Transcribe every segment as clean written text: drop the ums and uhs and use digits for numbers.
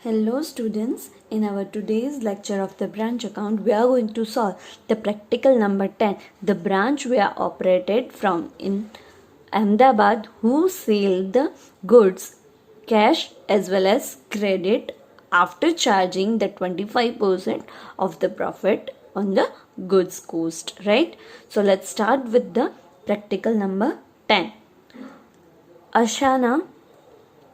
Hello students, in our today's lecture of the branch account, we are going to solve the practical number 10. The branch we are operated from in Ahmedabad who sell the goods cash as well as credit after charging the 25% of the profit on the goods cost, right? So let's start with the practical number 10. Ashana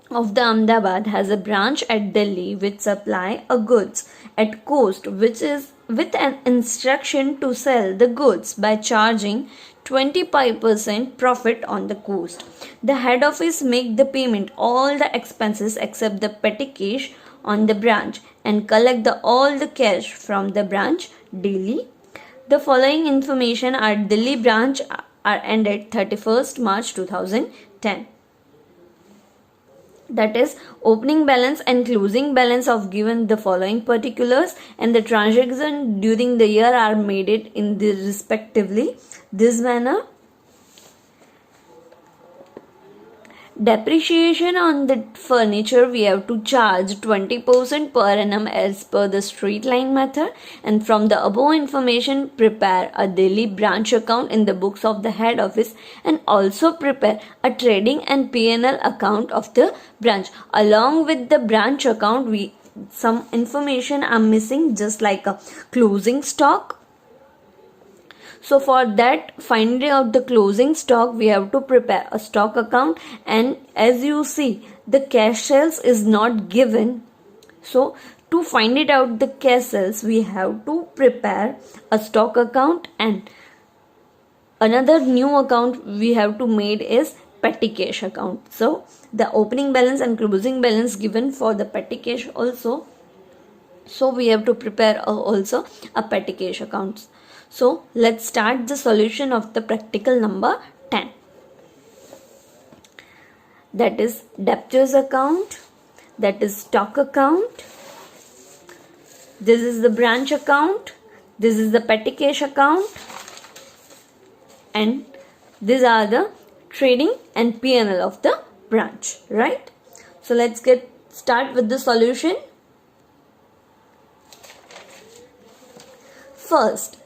of the Ahmedabad has a branch at Delhi which supply a goods at cost which is with an instruction to sell the goods by charging 25% profit on the cost. The head office make the payment all the expenses except the petty cash on the branch and collect all the cash from the branch daily. The following information at Delhi branch are ended 31st March 2010. That is, opening balance and closing balance of given the following particulars, and the transaction during the year are made it in the respectively this manner. Depreciation on the furniture we have to charge 20% per annum as per the straight line method, and from the above information prepare a daily branch account in the books of the head office and also prepare a trading and P&L account of the branch. Along with the branch account, some information are missing, just like a closing stock. So for that, finding out the closing stock, we have to prepare a stock account, and as you see, the cash sales is not given. So to find it out the cash sales, we have to prepare a stock account, and another new account we have to made is petty cash account. So the opening balance and closing balance given for the petty cash also. So we have to prepare also a petty cash accounts. So let's start the solution of the practical number 10. That is debtors account, that is stock account, this is the branch account, this is the petty cash account, and these are the trading and P&L of the branch, right? So let's start with the solution. First,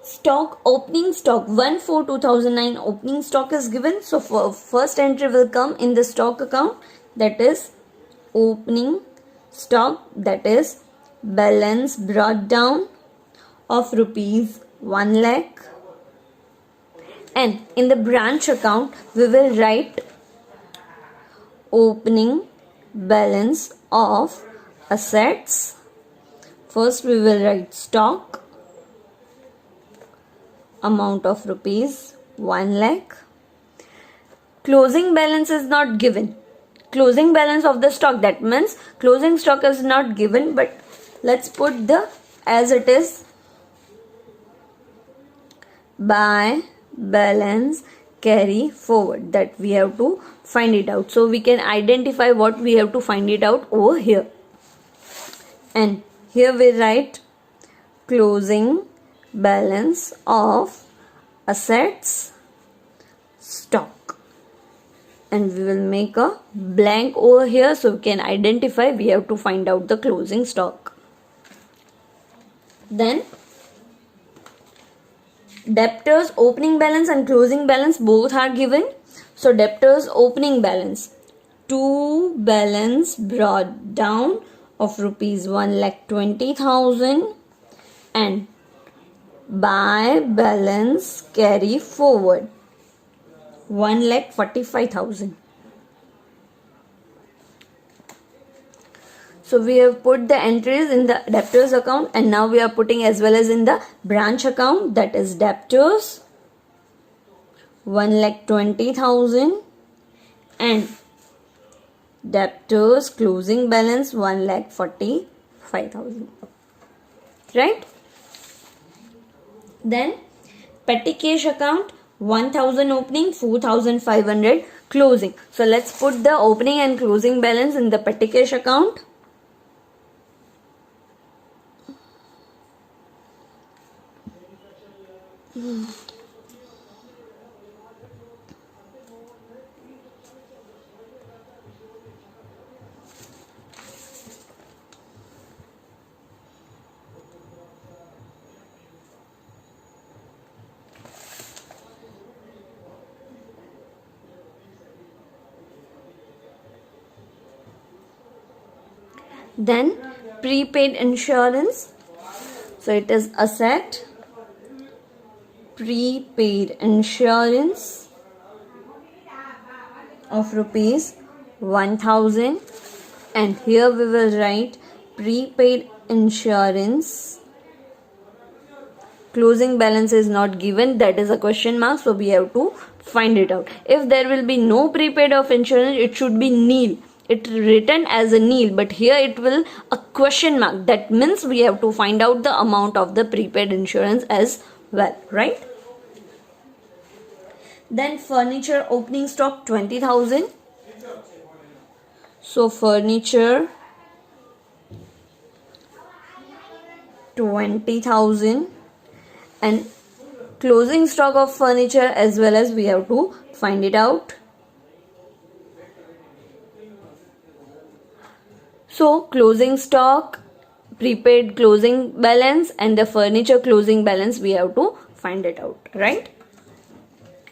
stock, opening stock 1/4/2009 opening stock is given. So for first entry will come in the stock account, that is opening stock, that is balance brought down of rupees 1 lakh, and in the branch account we will write opening balance of assets. First we will write stock amount of rupees 1 lakh. Closing balance is not given. Closing balance of the stock, that means closing stock is not given, but let's put the as it is by balance carry forward, that we have to find it out. So we can identify what we have to find it out over here, and here we write closing balance of assets stock, and we will make a blank over here so we can identify we have to find out the closing stock. Then debtors opening balance and closing balance both are given. So debtors opening balance, to balance brought down of rupees 1,20,000 and by balance carry forward 1,45,000. So we have put the entries in the debtors account, and now we are putting as well as in the branch account, that is debtors 1,20,000 and debtors closing balance 1,45,000, right? Then petty cash account 1,000 opening, 4,500 closing. So let's put the opening and closing balance in the petty cash account. Then prepaid insurance. So it is asset. Prepaid insurance of rupees 1000, and here we will write prepaid insurance. Closing balance is not given, that is a question mark, so we have to find it out. If there will be no prepaid of insurance, it should be nil. It written as a nil, but here it will a question mark. That means we have to find out the amount of the prepaid insurance as well, right? Then furniture opening stock 20,000. So furniture 20,000, and closing stock of furniture as well as we have to find it out. So closing stock, prepaid closing balance, and the furniture closing balance we have to find it out, right?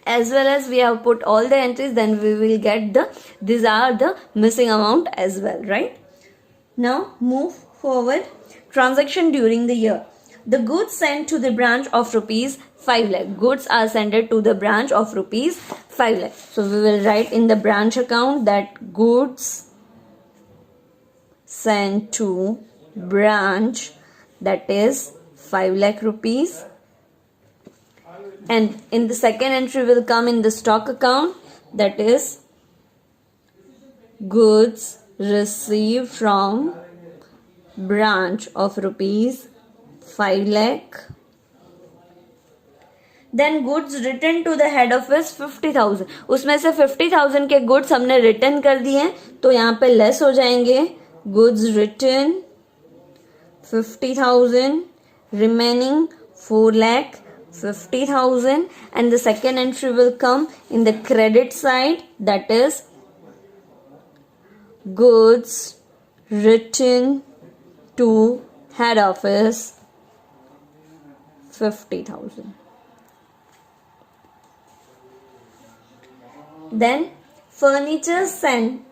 As well as we have put all the entries, then we will get these are the missing amount as well, right? Now move forward. Transaction during the year. The goods sent to the branch of rupees 5 lakh. Goods are sent to the branch of rupees 5 lakh. So we will write in the branch account that goods sent to branch, that is 5 lakh rupees. And in the second entry will come in the stock account, that is goods received from branch of rupees 5 lakh. Then goods return to the head office 50,000. उसमें से 50,000 के goods हमने return कर दिए हैं, तो यहाँ पे लेस हो जाएंगे. Goods return 50,000, remaining 4 lakh 50,000, and the second entry will come in the credit side, that is goods written to head office 50,000. Then furniture sent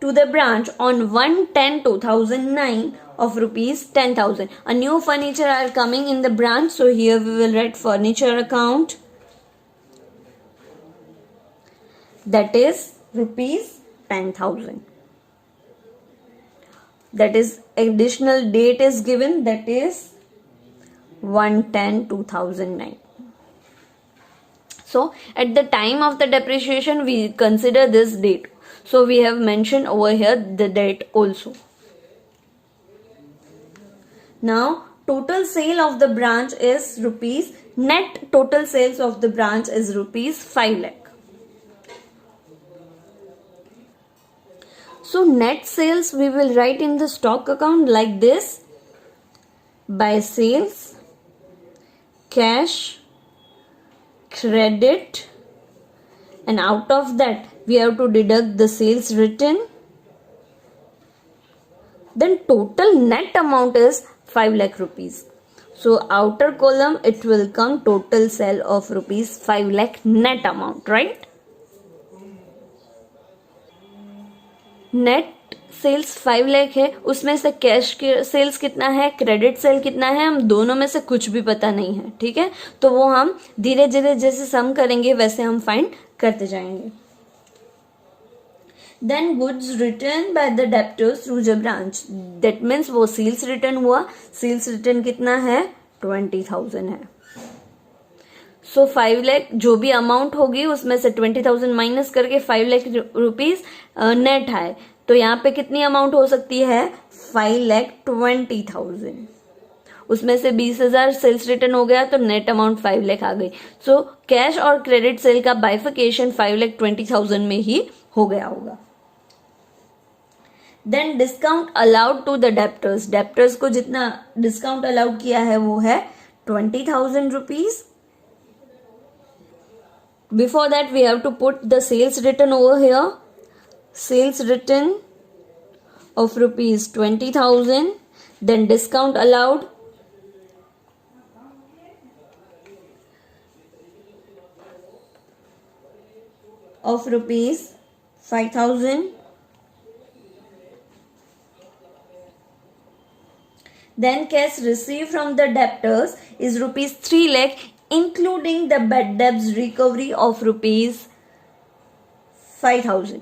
to the branch on 1/10/2009 of rupees 10,000. A new furniture are coming in the branch, so here we will write furniture account, that is rupees 10,000. That is additional date is given, that is 1/10/2009. So at the time of the depreciation we consider this date, so we have mentioned over here the date also. Now total sale of the branch is rupees, net total sales of the branch is rupees 5 lakh. So net sales we will write in the stock account like this: by sales, cash, credit, and out of that we have to deduct the sales written. Then total net amount is 5 lakh rupees. So outer column it will come total sale of rupees 5 lakh net amount, right? Net sales 5 lakh है, उसमें से cash sales कितना है, credit sale कितना है, हम दोनों में से कुछ भी पता नहीं है, ठीक है? तो वो हम धीरे धीरे जैसे सम करेंगे वैसे हम फाइंड करते जाएंगे. Then goods return by the debtors through the branch, that means वो सेल्स रिटर्न हुआ. सेल्स रिटर्न कितना है, 20,000 है. सो 5 लाख जो भी अमाउंट होगी उसमें से 20,000 माइनस करके 5 लाख रुपीज नेट है, तो यहाँ पे कितनी अमाउंट हो सकती है, 5,20,000. उसमें से 20,000 सेल्स रिटर्न हो गया तो नेट अमाउंट 5 लाख आ गई. सो कैश और क्रेडिट सेल का बाइफिकेशन 5,20,000 में ही हो गया होगा. Then discount allowed to the debtors, debtors को जितना डिस्काउंट अलाउड किया है वो है 20,000 rupees. Before that we have to put the sales written over here. Sales written of rupees 20,000, then discount allowed of rupees 5,000, Then cash received from the debtors is rupees 3 lakh, including the bad debts recovery of rupees 5,000.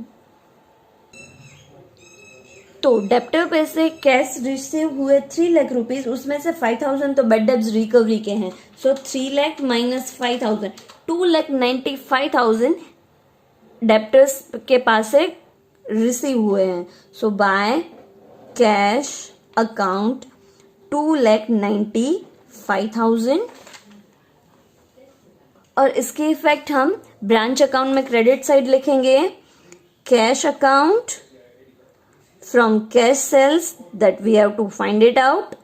तो debtor पे से cash receive हुए 3 lakh rupees, उसमें से 5,000 तो bed debts recovery के हैं. सो 3 lakh minus 5,000, 2,95,000 debtors के पास से रिसीव हुए हैं. सो बाय कैश अकाउंट 2,95,000. और इसके इफेक्ट हम ब्रांच अकाउंट में क्रेडिट साइड लिखेंगे. Cash account from cash sales, that we have to find it out.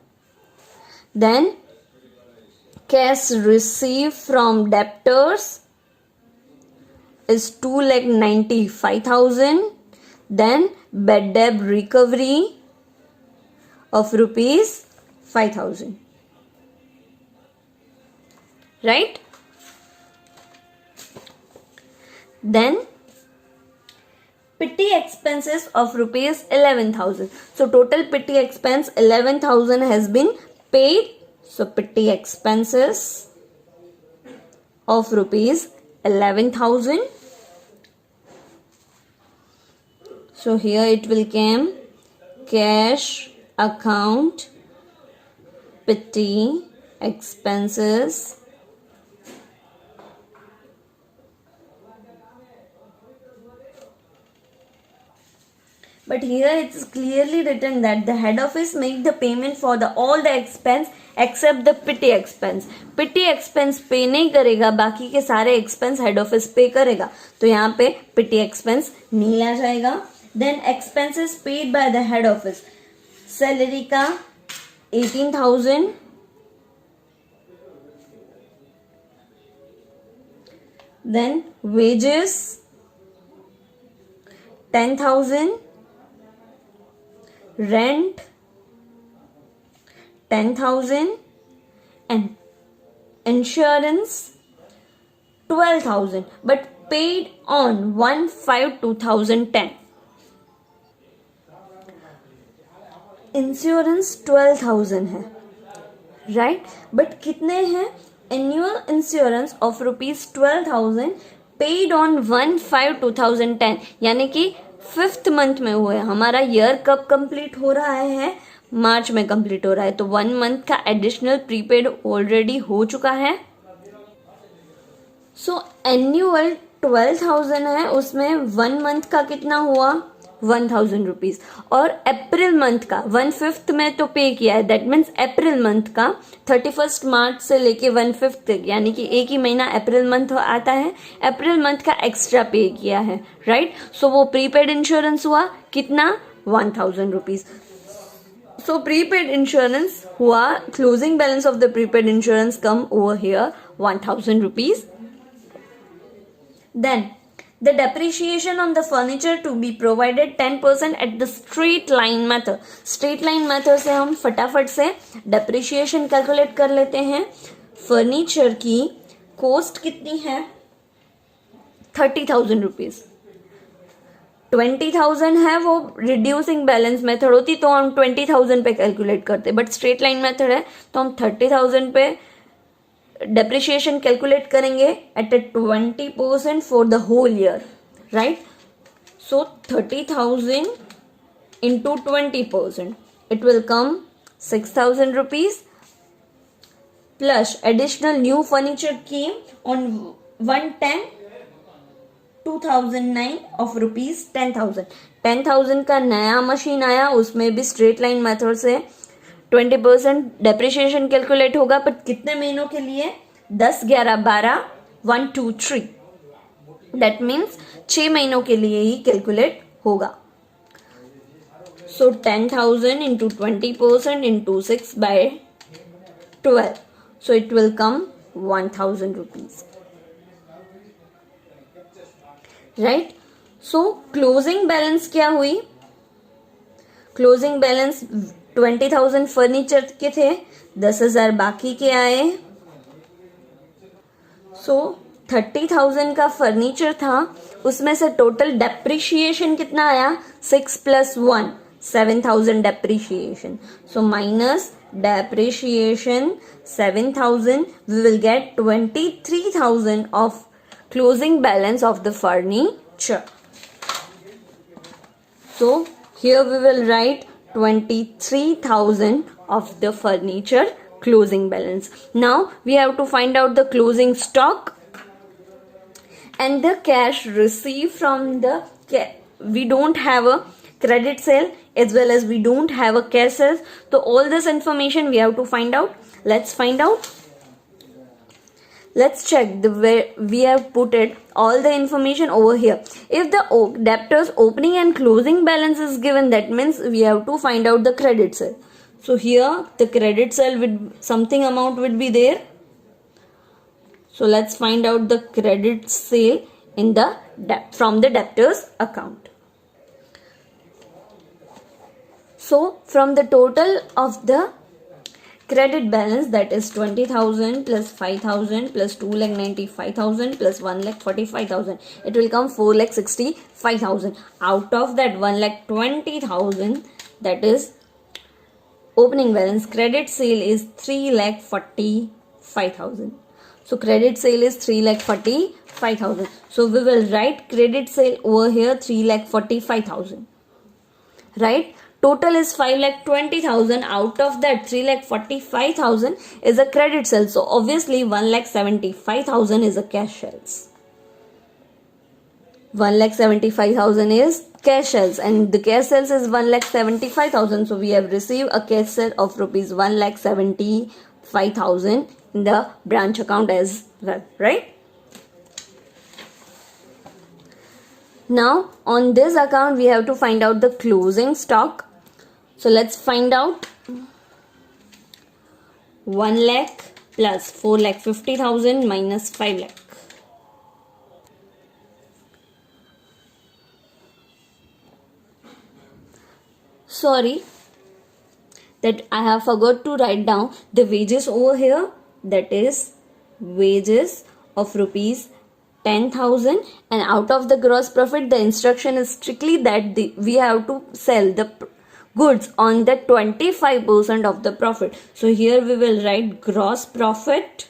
Then cash received from debtors is 2,95,000. Then bad debt recovery of rupees 5,000. Right? Then petty expenses of rupees 11,000. So total petty expense 11,000 has been paid. So petty expenses of rupees 11,000. So here it will come cash account petty expenses but here it is clearly written that the head office make the payment for the all the expense except the petty expense. petty expense पे नहीं करेगा, बाकी के सारे expense head office पे करेगा. तो यहाँ पे petty expense नहीं आ जाएगा. Then expenses paid by the head office, salary का 18,000, then wages 10,000, rent 10,000 and insurance 12,000 but paid on 1/5/2010. Insurance 12,000 है, राइट. बट कितने हैं? Annual insurance of rupees 12,000 paid on 1/5/2010, यानी कि 5th मंथ में हुए. हमारा ईयर कब कंप्लीट हो रहा है? मार्च में कंप्लीट हो रहा है. तो 1 मंथ का एडिशनल प्रीपेड ऑलरेडी हो चुका है. सो एन्यूअल 12,000 है, उसमें 1 मंथ का कितना हुआ? 1,000 रुपीज. और अप्रैल मंथ का 1/5 में तो पे किया है, दैट मीन्स अप्रैल मंथ का 31 मार्च से लेके 1/5 तक, यानी कि एक ही महीना अप्रैल मंथ आता है. अप्रैल मंथ का एक्स्ट्रा पे किया है, राइट. सो वो प्रीपेड इंश्योरेंस हुआ कितना? 1,000 रुपीज. सो प्रीपेड इंश्योरेंस हुआ, closing balance of the prepaid insurance come over here 1,000 rupees. Then the depreciation on the furniture to be provided 10% at the straight line method. straight line method से हम फटाफट से depreciation calculate कर लेते हैं. Furniture की cost कितनी है? 30,000 रुपीज. 20,000 है, वो रिड्यूसिंग बैलेंस मेथड होती तो हम 20,000 पे कैलकुलेट करते, बट स्ट्रेट लाइन मेथड है तो हम 30,000 पे depreciation calculate करेंगे at a 20% for the whole year, right. So 30,000 into 20%, it will come 6,000 rupees plus additional new furniture came on 1/10/2009 of rupees 10,000. 10,000 का नया मशीन आया, उसमें भी स्ट्रेट लाइन मेथड से 20% डेप्रिसिएशन कैलकुलेट होगा. पर कितने महीनों के लिए? 10, 11, 12, 1, 2, 3. दैट मीन्स 6 महीनों के लिए ही कैलकुलेट होगा. सो 10,000 into 20% into 6/12. So it will come 1,000 rupees, right. So closing balance क्या हुई? क्लोजिंग बैलेंस 20,000 फर्नीचर के थे, 10,000 बाकी के आए. सो 30,000 का फर्नीचर था, उसमें से टोटल डेप्रिशिएशन कितना आया? 6 + 1, 7,000 depreciation. So minus depreciation 7,000, we will get 23,000 of closing balance of the furniture. So here we will write 23,000 of the furniture closing balance. Now we have to find out the closing stock and the cash received from the we don't have a credit sale as well as we don't have a cash sales. So all this information we have to find out. Let's find out. Let's check the where we have put it all the information over here. If the debtors opening and closing balance is given, that means we have to find out the credit sale. So here the credit sale with something amount would be there. So let's find out the credit sale in the from the debtors account. So from the total of the credit balance, that is 20,000 plus 5,000 plus 2,95,000 plus 1,45,000, it will come 4,65,000. Out of that 1,20,000, that is opening balance, credit sale is 3,45,000. So credit sale is 3,45,000. So we will write credit sale over here 3,45,000. Right? Total is 5,20,000. Out of that 3,45,000 is a credit sale. So obviously 1,75,000 is a cash sales. 1,75,000 is cash sales and the cash sales is 1,75,000. So we have received a cash sale of rupees 1,75,000 in the branch account as well, right? Now on this account we have to find out the closing stock. So let's find out. 1 lakh plus 4,50,000 minus 5 lakh. Sorry that I have forgot to write down the wages over here. That is wages of rupees 10,000, and out of the gross profit the instruction is strictly that we have to sell the goods on the 25% of the profit. So here we will write gross profit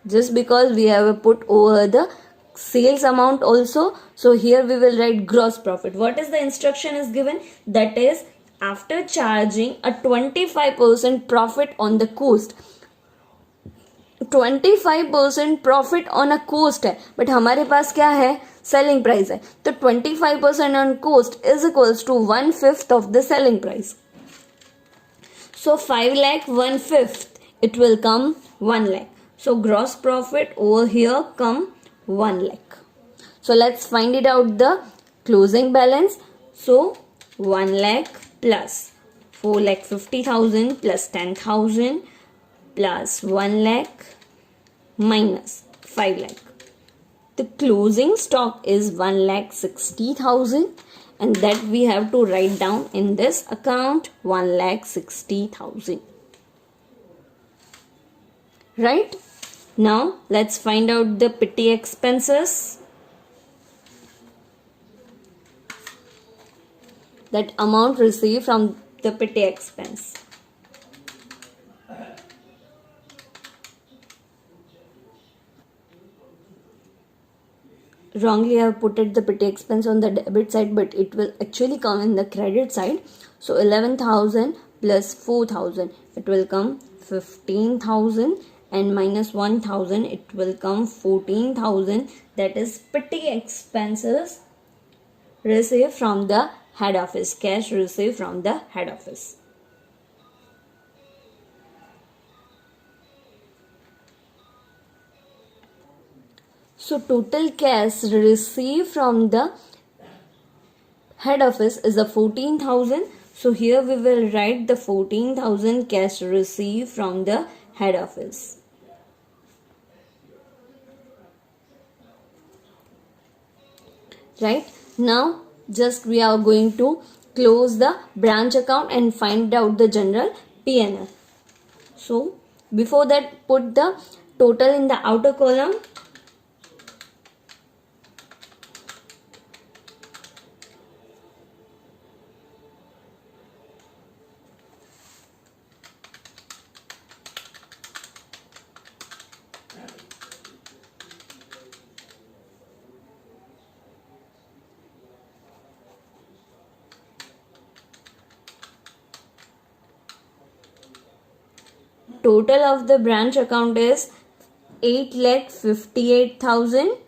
just because we have put over the sales amount also. So here we will write gross profit. What is the instruction is given? That is after charging a 25% profit on the cost. 25% profit on a cost है but हमारे पास क्या है selling price है तो 25% on cost is equals to 1/5 of the selling price. So 5 lakh 1/5 it will come 1 lakh. So gross profit over here come 1 lakh. So let's find it out the closing balance. So 1 lakh plus 4,50,000 plus 10,000 plus 1 lakh minus 5 lakh. The closing stock is 1,60,000 and that we have to write down in this account 1,60,000. Right? Now let's find out the petty expenses. That amount received from the petty expense. Wrongly I have put it the petty expense on the debit side, but it will actually come in the credit side. So 11,000 plus 4,000 it will come 15,000 and minus 1,000 it will come 14,000. That is petty expenses received from the head office, cash received from the head office. So total cash received from the head office is a 14,000. So here we will write the 14,000 cash received from the head office. Right? Now just we are going to close the branch account and find out the general P&L. So before that put the total in the outer column. total of the branch account is 8,58,000.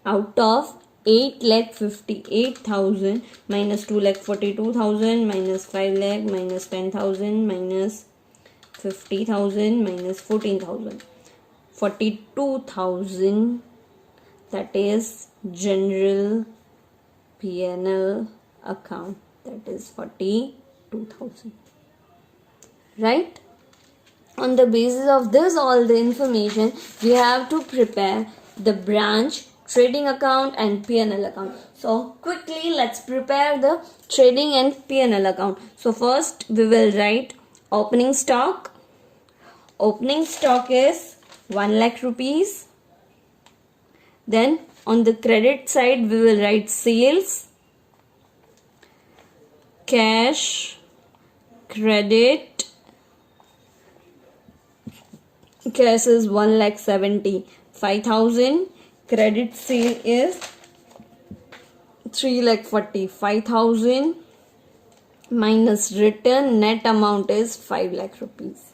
Out of 8,58,000 minus 2,42,000 minus 5 lakh minus 10,000 minus 50,000 minus 14,000, 42,000, that is general P&L account, that is 42,000, right? On the basis of this all the information, we have to prepare the branch trading account and P&L account. So quickly let's prepare the trading and P&L account. So first we will write opening stock. Opening stock is 1 lakh rupees. Then on the credit side we will write sales, cash, credit. Cash is 1,75,000. Credit sale is 3,45,000 minus return net amount is 5 lakh rupees.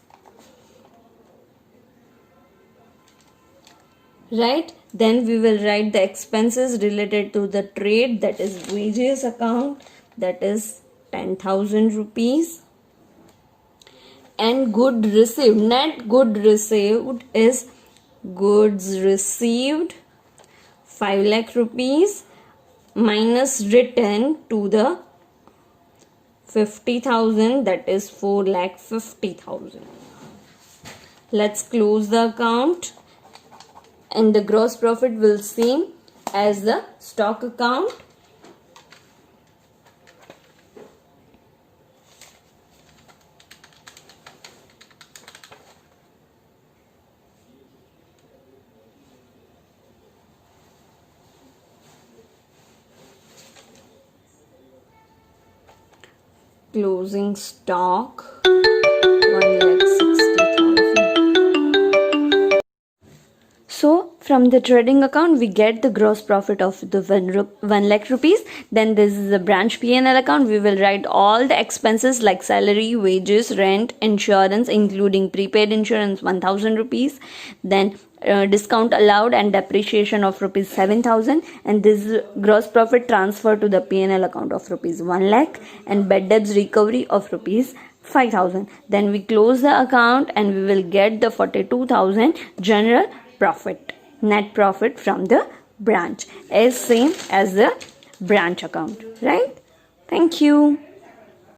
Right? Then we will write the expenses related to the trade, that is wages account, that is 10,000 rupees. And good received, net good received is goods received 5 lakh rupees minus return to the 50,000, that is 4,50,000. Let's close the account, and the gross profit will same as the stock account. Closing stock 1,60,000. So from the trading account we get the gross profit of the 1 lakh rupees. Then this is the branch P&L account. We will write all the expenses like salary, wages, rent, insurance including prepaid insurance 1,000 rupees. Then discount allowed and depreciation of rupees 7,000, and this gross profit transfer to the P&L account of rupees 1 lakh and bad debts recovery of rupees 5,000. Then we close the account and we will get the 42,000 general profit, net profit from the branch, as same as the branch account, right? Thank you.